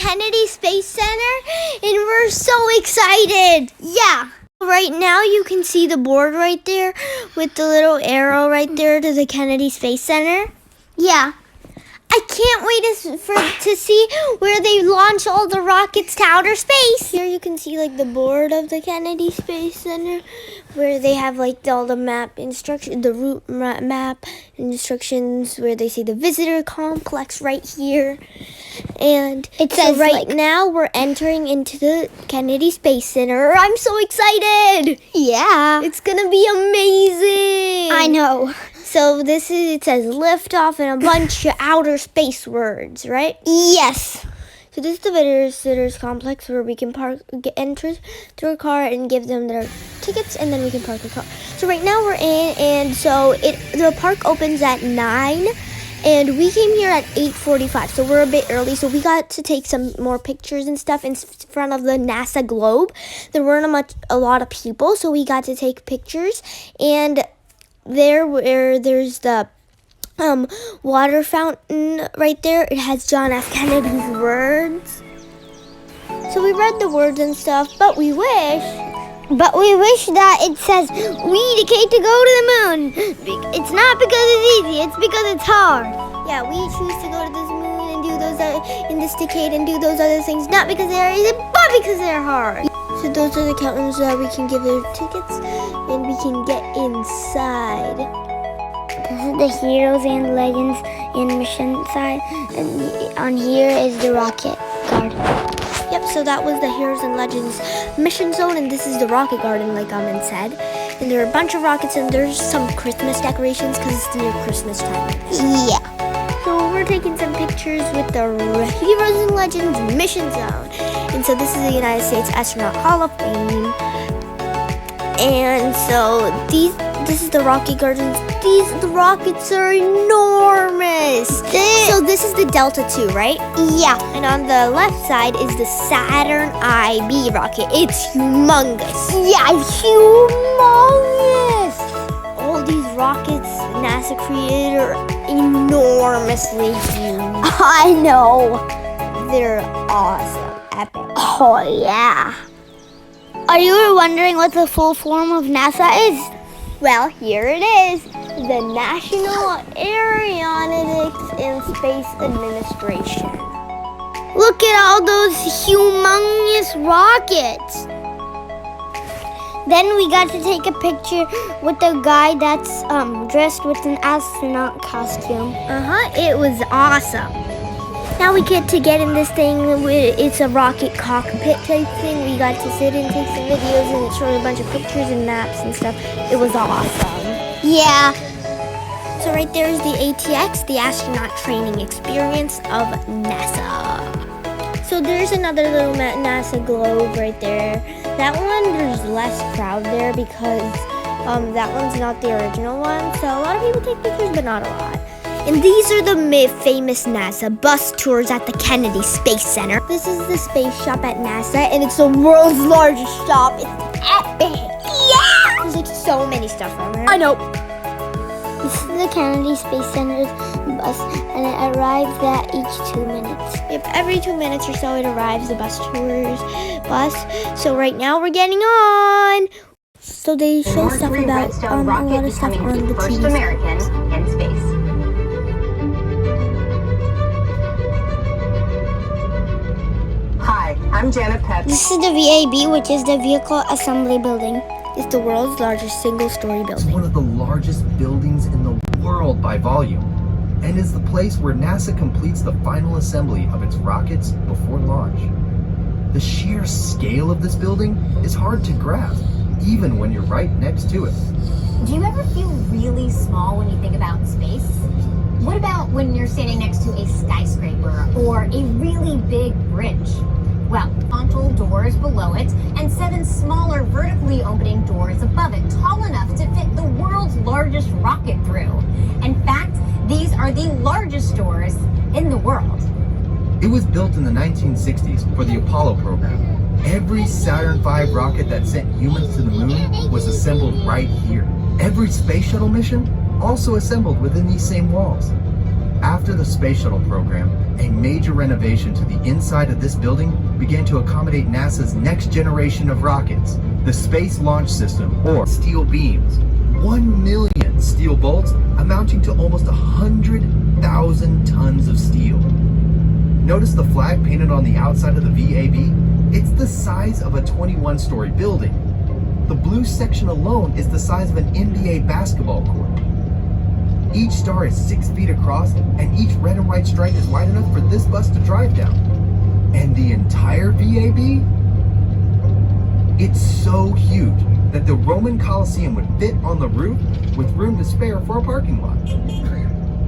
Kennedy Space Center, and we're so excited. Yeah. Right now you can see the board right there with the little arrow right there to the Kennedy Space Center. Yeah. I can't wait to see where they launch all the rockets to outer space. Here you can see like the board of the Kennedy Space Center, where they have like all the map instructions, the route map instructions, where they see the visitor complex right here. And it says right now we're entering into the Kennedy Space Center. I'm so excited. Yeah. It's gonna be amazing. I know. So it says liftoff and a bunch of outer space words, right? Yes. So this is the visitors complex where we can enter through a car and give them their tickets, and then we can park the car. So right now we're in, and so the park opens at 9, and we came here at 8:45. So we're a bit early. So we got to take some more pictures and stuff in front of the NASA globe. There weren't a lot of people, so we got to take pictures, and there's the water fountain right there. It has John F. Kennedy's words. So we read the words and stuff, but we wish that it says we indicate to go to the moon. It's not because it's easy, it's because it's hard. Yeah, we choose to go to this moon and do those indicate and do those other things, not because they're easy, but because they're hard. So those are the counters that we can give their tickets, and we can get inside. This is the heroes and legends and mission side, and on here is the rocket garden. Yep, so that was the heroes and legends mission zone, and this is the rocket garden, like Amin said. And there are a bunch of rockets, and there's some Christmas decorations because it's near Christmas time. Yeah. So we're taking some pictures with the heroes and legends mission zone. And so this is the United States Astronaut Hall of Fame. And so this is the rocket gardens. The rockets are enormous. So this is the Delta II, right? Yeah. And on the left side is the Saturn IB rocket. It's humongous. Yeah, it's humongous. All these rockets NASA created are enormously huge. I know. They're awesome. Epic. Oh, yeah. Are you wondering what the full form of NASA is? Well, here it is. The National Aeronautics and Space Administration. Look at all those humongous rockets. Then we got to take a picture with the guy that's dressed with an astronaut costume. It was awesome. Now we get to get in this thing. It's a rocket cockpit type thing. We got to sit and take some videos, and it showed a bunch of pictures and maps and stuff. It was awesome. Yeah. So right there is the ATX, the Astronaut Training Experience of NASA. So there's another little NASA globe right there. That one, there's less crowd there because that one's not the original one. So a lot of people take pictures, but not a lot. And these are the famous NASA bus tours at the Kennedy Space Center. This is the space shop at NASA, and it's the world's largest shop. It's epic. Yeah! There's like so many stuff on there. I know. This is the Kennedy Space Center's bus, and it arrives at each 2 minutes. Yep, every 2 minutes or so it arrives, the bus tours bus. So right now we're getting on. So they show stuff about a lot of stuff on the first TV. American in space. Hi, I'm Janet Pep. This is the VAB, which is the Vehicle Assembly Building. It's the world's largest single-story building. It's one of the largest buildings in the world by volume, and is the place where NASA completes the final assembly of its rockets before launch. The sheer scale of this building is hard to grasp, even when you're right next to it. Do you ever feel really small when you think about space? What about when you're standing next to a skyscraper or a really big bridge? Well, horizontal doors below it and 7 smaller vertically opening doors above it, tall enough to fit the world's largest rocket through. In fact, these are the largest doors in the world. It was built in the 1960s for the Apollo program. Every Saturn V rocket that sent humans to the moon was assembled right here. Every space shuttle mission also assembled within these same walls. After the space shuttle program, a major renovation to the inside of this building began to accommodate NASA's next generation of rockets, the Space Launch System, or steel beams. 1 million steel bolts amounting to almost 100,000 tons of steel. Notice the flag painted on the outside of the VAB? It's the size of a 21-story building. The blue section alone is the size of an NBA basketball court. Each star is 6 feet across, and each red and white stripe is wide enough for this bus to drive down. And the entire VAB? It's so huge that the Roman Colosseum would fit on the roof with room to spare for a parking lot.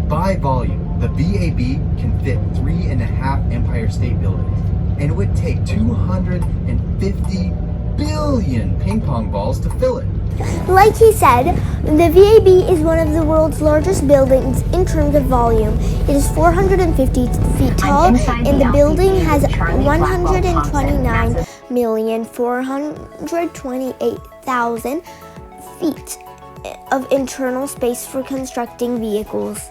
By volume, the VAB can fit 3.5 Empire State Buildings, and it would take 250 billion ping pong balls to fill it. Like he said, the VAB is one of the world's largest buildings in terms of volume. It is 450 feet tall, and the building has 129,428,000 feet of internal space for constructing vehicles.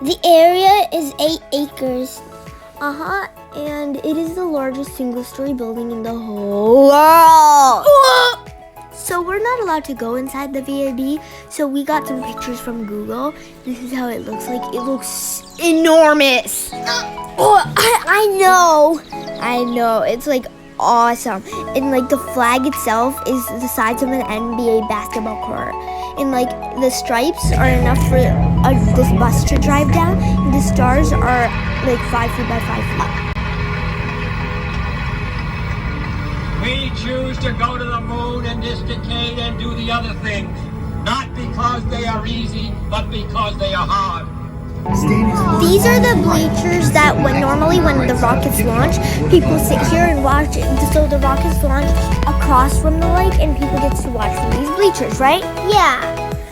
The area is 8 acres. And it is the largest single-story building in the whole world. So we're not allowed to go inside the VAB, so we got some pictures from Google. This is how it looks like. It looks enormous. I know. It's like awesome. And like the flag itself is the size of an NBA basketball court. And like the stripes are enough for this bus to drive down. And the stars are like 5 feet by 5 feet. We choose to go to the moon in this decade and do the other things, not because they are easy, but because they are hard. These are the bleachers that normally when the rockets launch, people sit here and watch it. So the rockets launch across from the lake and people get to watch from these bleachers, right? Yeah.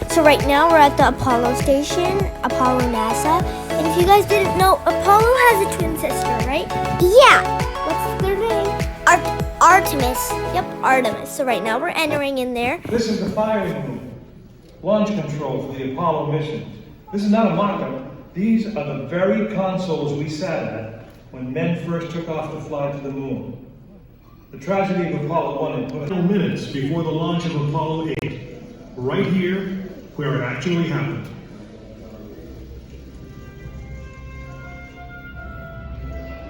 So right now we're at the Apollo station, Apollo NASA. And if you guys didn't know, Apollo has a twin sister, right? Yeah. What's their name? Artemis. Yep, Artemis. So right now we're entering in there. This is the firing room. Launch control for the Apollo mission. This is not a mock-up. These are the very consoles we sat at when men first took off to fly to the moon. The tragedy of Apollo 1 had put minutes before the launch of Apollo 8. Right here, where it actually happened.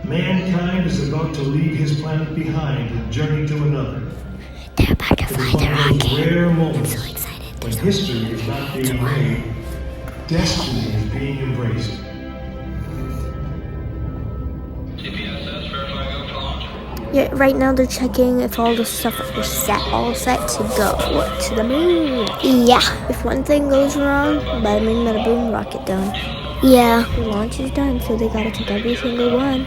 Mankind is about to leave his planet behind and journey to another. They're about to fly the rocket. Rare moments I'm so excited. when history is not being made, destiny is being embraced. Yeah, right now they're checking if all the stuff is all set to go to the moon. Yeah. If one thing goes wrong, bada bing, bada boom, rocket down. Yeah. The launch is done, so they gotta check every single one.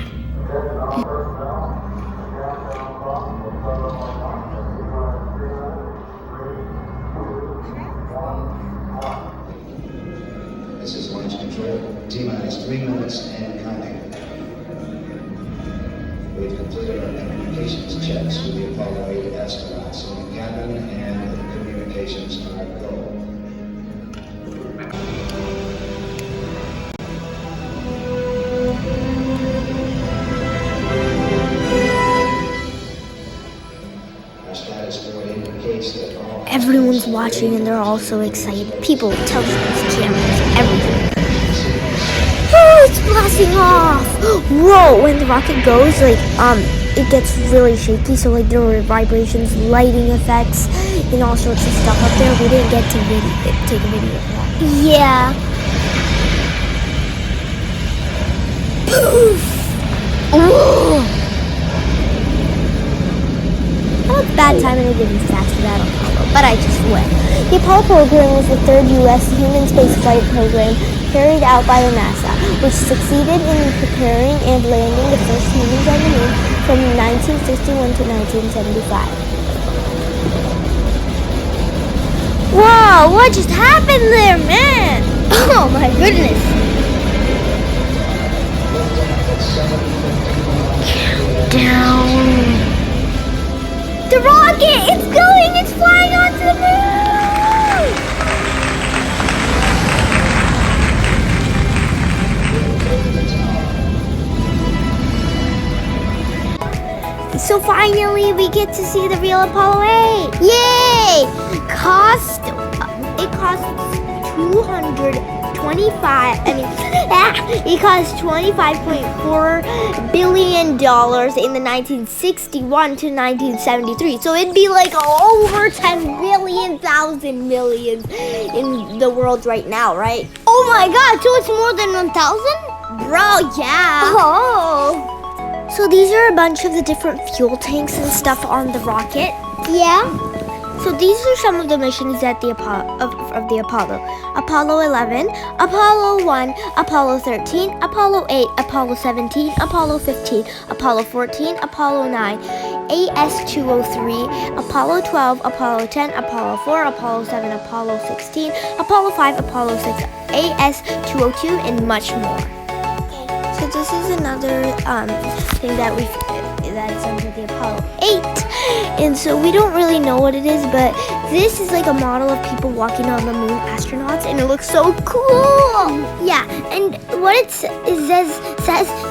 This is launch control. T-minus 3 minutes and counting. We've completed our communications checks with the Apollo 8 astronauts in the cabin, and the communications are go. Our status board indicates that all Everyone's watching and they're all so excited. People, televisions, cameras, everything. Oh, it's blasting off! Whoa! When the rocket goes, like, it gets really shaky. So, like, there were vibrations, lighting effects, and all sorts of stuff up there. We didn't get to take a video of that. Yeah. Poof! Whoa! That was bad timing to give you facts for that Apollo, but I just went. The Apollo program was the third U.S. human spaceflight program carried out by the NASA, which succeeded in preparing and landing the first humans on the moon from 1961 to 1975. Wow, what just happened there, man? Oh my goodness. Countdown. The rocket! It's going! It's flying onto the moon! So finally we get to see the real Apollo 8. Yay! It cost 225. It cost $25.4 billion in the 1961 to 1973. So it'd be like over 10 billion thousand millions in the world right now, right? Oh my God! So it's more than 1,000? Bro, yeah. Oh. So these are a bunch of the different fuel tanks and stuff on the rocket. Yeah. So these are some of the missions that the of the Apollo. Apollo 11, Apollo 1, Apollo 13, Apollo 8, Apollo 17, Apollo 15, Apollo 14, Apollo 9, AS-203, Apollo 12, Apollo 10, Apollo 4, Apollo 7, Apollo 16, Apollo 5, Apollo 6, AS-202, and much more. So this is another thing that's under the Apollo 8. And so we don't really know what it is, but this is like a model of people walking on the moon, astronauts, and it looks so cool. Yeah, and what it says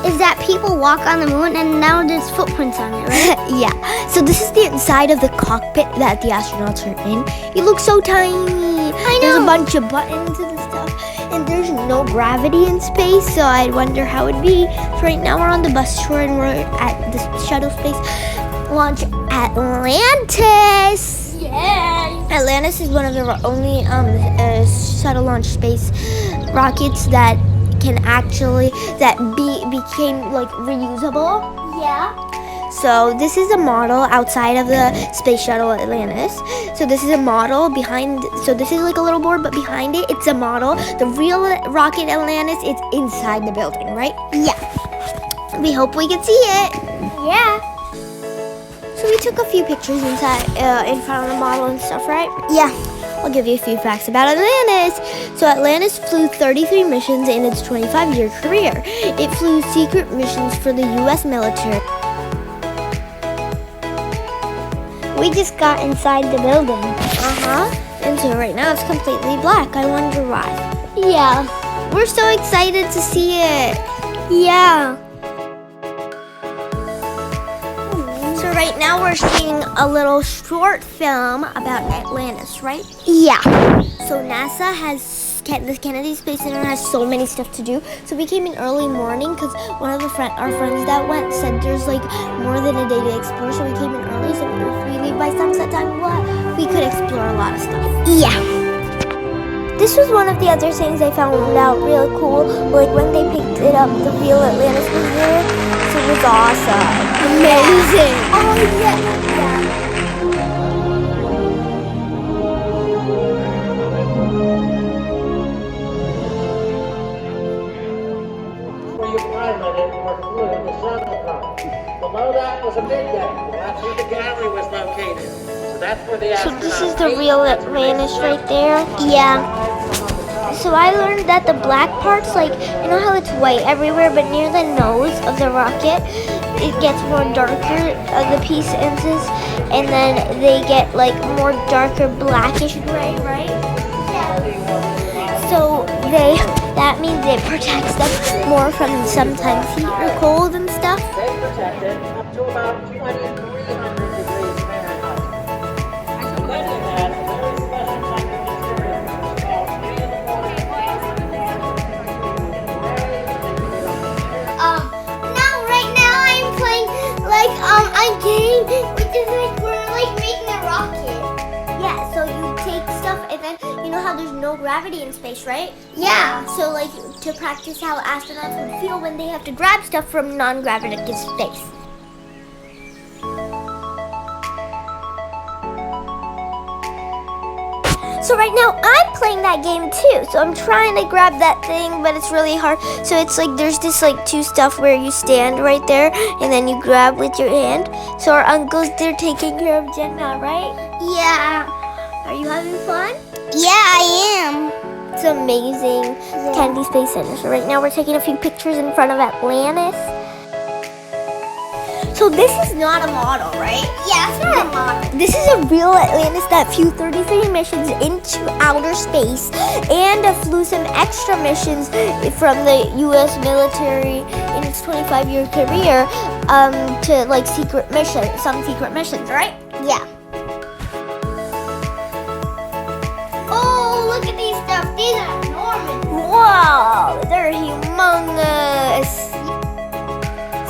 is that people walk on the moon and now there's footprints on it, right? Yeah. So this is the inside of the cockpit that the astronauts are in. It looks so tiny. I know. There's a bunch of buttons and stuff. And there's no gravity in space, so I wonder how it'd be. So right now we're on the bus tour and we're at the shuttle space launch Atlantis. Yay! Atlantis is one of the only shuttle launch space rockets that became like reusable. Yeah. So this is a model outside of the space shuttle Atlantis. So this is a model behind, so this is like a little board, but behind it, it's a model. The real rocket Atlantis, it's inside the building, right? Yeah. We hope we can see it. Yeah. So we took a few pictures inside, in front of the model and stuff, right? Yeah. I'll give you a few facts about Atlantis. So Atlantis flew 33 missions in its 25-year career. It flew secret missions for the U.S. military. We just got inside the building. And so right now it's completely black. I wonder why. Yeah. We're so excited to see it. Yeah. So right now we're seeing a little short film about Atlantis, right? Yeah. So NASA the Kennedy Space Center has so many stuff to do. So we came in early morning because one of our friends that went said there's like more than a day to explore. So we came in early. So if we leave by sunset time, we could explore a lot of stuff. Yeah. This was one of the other things I found out really cool. Like when they picked it up, the real Atlantis was there. So it was awesome. Amazing. Yeah. Oh yeah. Where you piloted or flew the shuttle from. Below that was a big deck. That's where the gallery was located. So that's where the astronauts. So this is the real Atlantis right there. Yeah. So I learned that the black parts, like, you know how it's white everywhere, but near the nose of the rocket, it gets more darker, the pieces, and then they get like more darker blackish gray, right? Yeah. So that means it protects them more from sometimes heat or cold and stuff. They protected up to about 2,300 degrees Fahrenheit. And then they had a very special type of material called Right now I'm playing like a game, which is like we're like making a rocket. Yeah, so you take stuff and then you know how there's no gravity in space, right? Yeah. So like to practice how astronauts would feel when they have to grab stuff from non-gravitative space. So right now I'm playing that game too. So I'm trying to grab that thing, but it's really hard. So it's like there's this like two stuff where you stand right there and then you grab with your hand. So our uncle's there taking care of Jenna, right? Yeah. Are you having fun? Yeah, I am. It's amazing. Yeah. Kennedy Space Center. So right now we're taking a few pictures in front of Atlantis. So So this is not a model, right? Yeah, it's not a model. This is a real Atlantis that flew 33 missions into outer space and flew some extra missions from the U.S. military in its 25-year career to like some secret missions, right? Yeah. Oh, look at these stuff. These are enormous. Wow, they're humongous.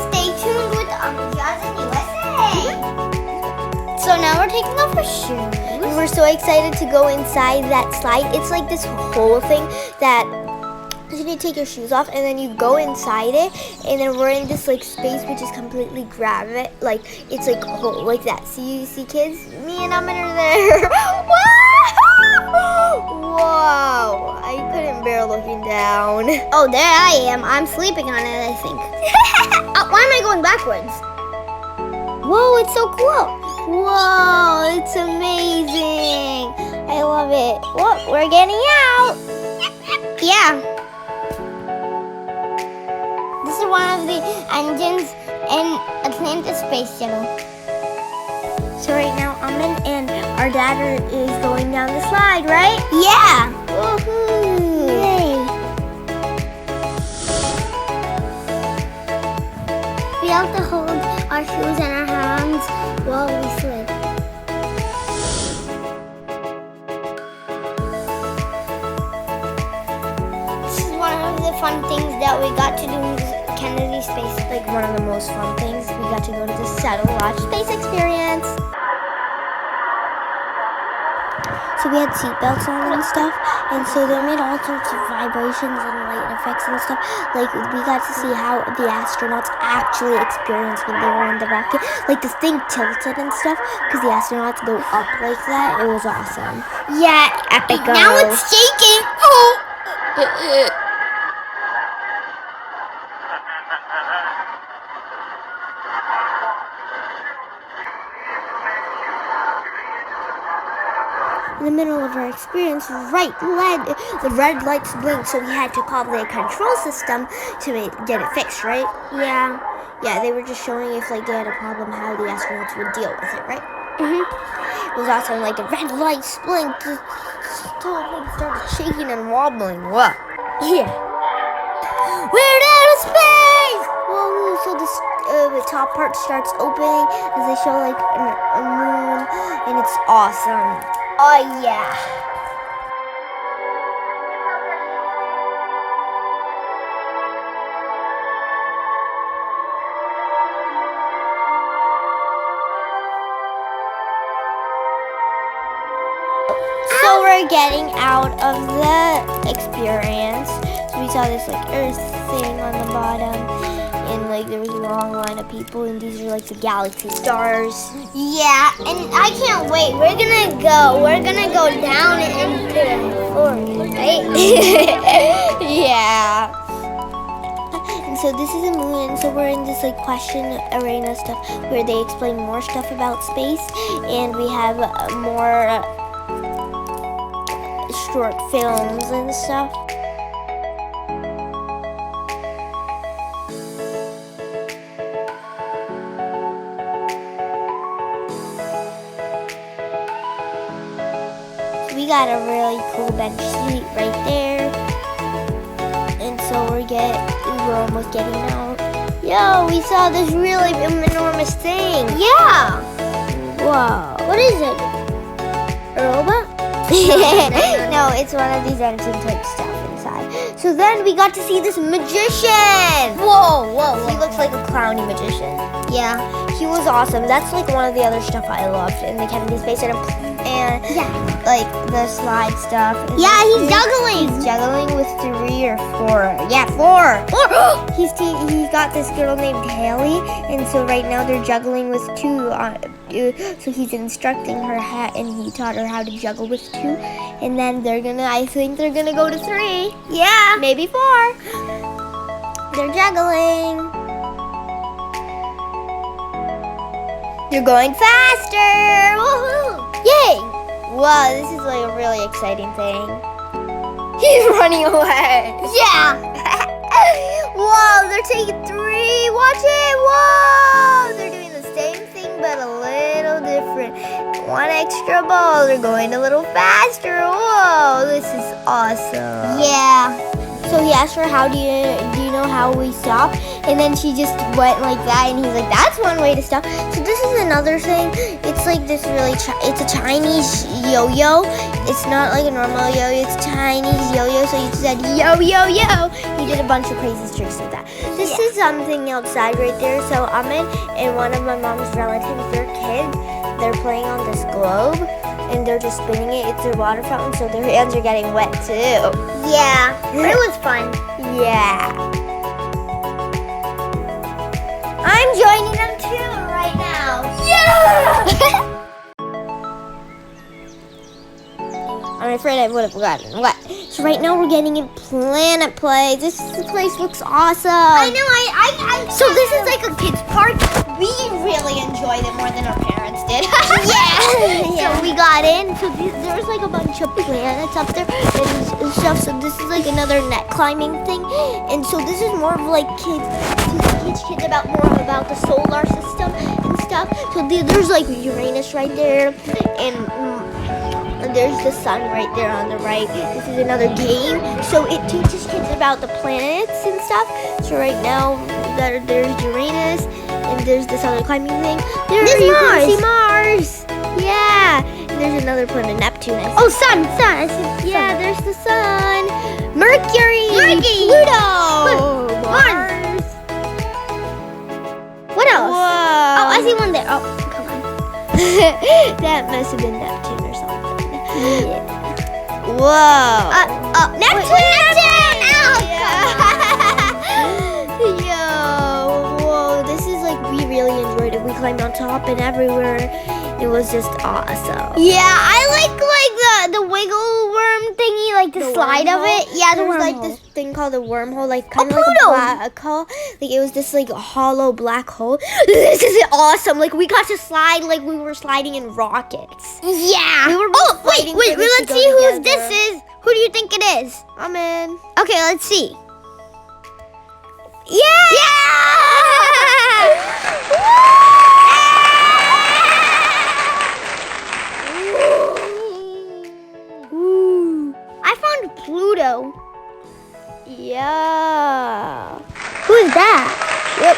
Stay tuned with Jaws USA. So now we're taking off our shoes. And we're so excited to go inside that slide. It's like this whole thing that you take your shoes off and then you go inside it, and then we're in this like space which is completely gravity, like it's like whole like that. See kids? Me and I'm under there. Wow! I couldn't bear looking down. Oh, there I am. I'm sleeping on it, I think. Why am I going backwards? Whoa, it's so cool. Whoa, it's amazing. I love it. Whoa, we're getting out. Yeah. This is one of the engines in Atlantis Space Channel. So right now, Amin and our dad is going down the slide, right? Yeah. Woohoo! Yay! We have to hold our shoes in our hands while we slid. This is one of the fun things that we got to do in Kennedy Space. Like one of the most fun things. We got to go to the Satellite Space Experience. So we had seatbelts on and stuff, and so they made all sorts of vibrations and light effects and stuff. Like we got to see how the astronauts actually experienced when they were in the rocket. Like this thing tilted and stuff, because the astronauts go up like that. It was awesome. Yeah, epic. Now it's shaking. Oh. In the middle of our experience, the red lights blinked, so we had to call the control system to get it fixed, right? Yeah, they were just showing if like they had a problem, how the astronauts would deal with it, right? It was awesome. Like the red lights blinked, the whole thing started shaking and wobbling. What? Yeah. We're out of space! Whoa! So the top part starts opening as they show like a moon, and it's awesome. Oh yeah. So we're getting out of the experience. So we saw this like Earth thing on the bottom, and like there was a long line of people, and these are like the galaxy stars. Yeah, and I can't wait. We're gonna go down into the forest, right? Yeah. And so this is a moon, and so we're in this like question arena stuff where they explain more stuff about space, and we have more short films and stuff. We got a really cool bench seat right there, and so we're almost getting out. Yo, we saw this really enormous thing. Yeah. Whoa. What is it? A robot? No, it's one of these engine type stuff inside. So then we got to see this magician. Whoa. He looks like a clowny magician. Yeah, he was awesome. That's like one of the other stuff I loved in the Kennedy Space Center. And yeah, like the slide stuff. Yeah, he's juggling. He's juggling with 3 or 4. Yeah, 4. He got this girl named Haley, and so right now they're juggling with 2. So he's instructing her, and he taught her how to juggle with 2. And then I think they're gonna go to 3. Yeah, maybe 4. They're juggling. You're going faster! Woohoo! Yay! Wow, this is like a really exciting thing. He's running away. Yeah. Whoa, they're taking 3. Watch it. Whoa, they're doing one extra ball. They're going a little faster. Whoa, this is awesome. Yeah. So he asked her, do you know how we stop? And then she just went like that, and he's like, that's one way to stop. So this is another thing. It's like this really, it's a Chinese yo-yo. It's not like a normal yo-yo, it's Chinese yo-yo. So he said, yo-yo-yo. He did a bunch of crazy tricks with that. This is something outside right there. So Ahmed and one of my mom's relatives, their kids, they're playing on this globe. And they're just spinning it. It's a water fountain, so their hands are getting wet too. Yeah, but it was fun. Yeah. I'm joining them too right now. Yeah! I'm afraid I would have forgotten. What? So right now we're getting in Planet Play. This place looks awesome. I know. So this is like a kids park. We really enjoyed it more than our parents did. Yeah. So we got in. So there's like a bunch of planets up there and stuff. So this is like another net climbing thing. And so this is more of like kids about the solar system and stuff. So there's like Uranus right there, and there's the sun right there on the right. This is another game. So it teaches kids about the planets and stuff. So right now there's Uranus and there's this other climbing thing. There's you Mars. Can see Mars. Yeah. And there's another planet, Neptune. Oh, sun. Yeah, there's the sun. Mercury. Pluto. Mars. What else? Whoa. Oh, I see one there. Oh, come on. That must have been Neptune or something. Yeah. Whoa. Neptune! Yo, whoa. This is like, we really enjoyed it. We climbed on top and everywhere. It was just awesome. Yeah, I like the wiggle worm thingy, like the slide of it. Yeah, there was like this thing called a wormhole, like kind of like a black hole. Like it was this like hollow black hole. This is awesome. Like we got to slide like we were sliding in rockets. Yeah. We were wait, let's see whose this is. Who do you think it is? I'm in. Okay, let's see. Yeah! Ooh. I found Pluto. Yeah. Who is that? Yep.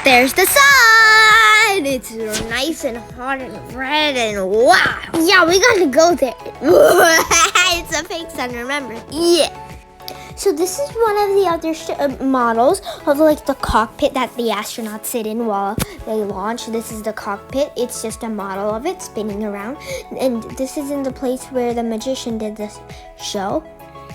There's the sun. It's nice and hot and red and wow. Yeah, we gotta go there. It's a fake sun, remember? Yeah. So this is one of the other models of like the cockpit that the astronauts sit in while they launch. This is the cockpit. It's just a model of it spinning around. And this is in the place where the magician did this show.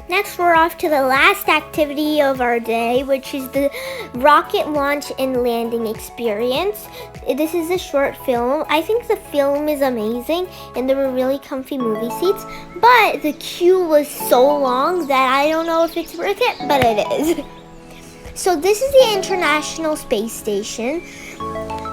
Next, we're off to the last activity of our day, which is the rocket launch and landing experience. This is a short film. I think the film is amazing, and there were really comfy movie seats, but the queue was so long that I don't know if it's worth it, but it is. So this is the International Space Station.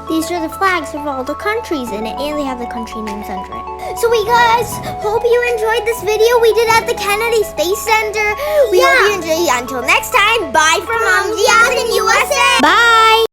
These are the flags of all the countries in it, and they have the country names under it. So we guys, hope you enjoyed this video we did at the Kennedy Space Center. We hope you enjoyed. Until next time, bye from Mom in USA. Bye.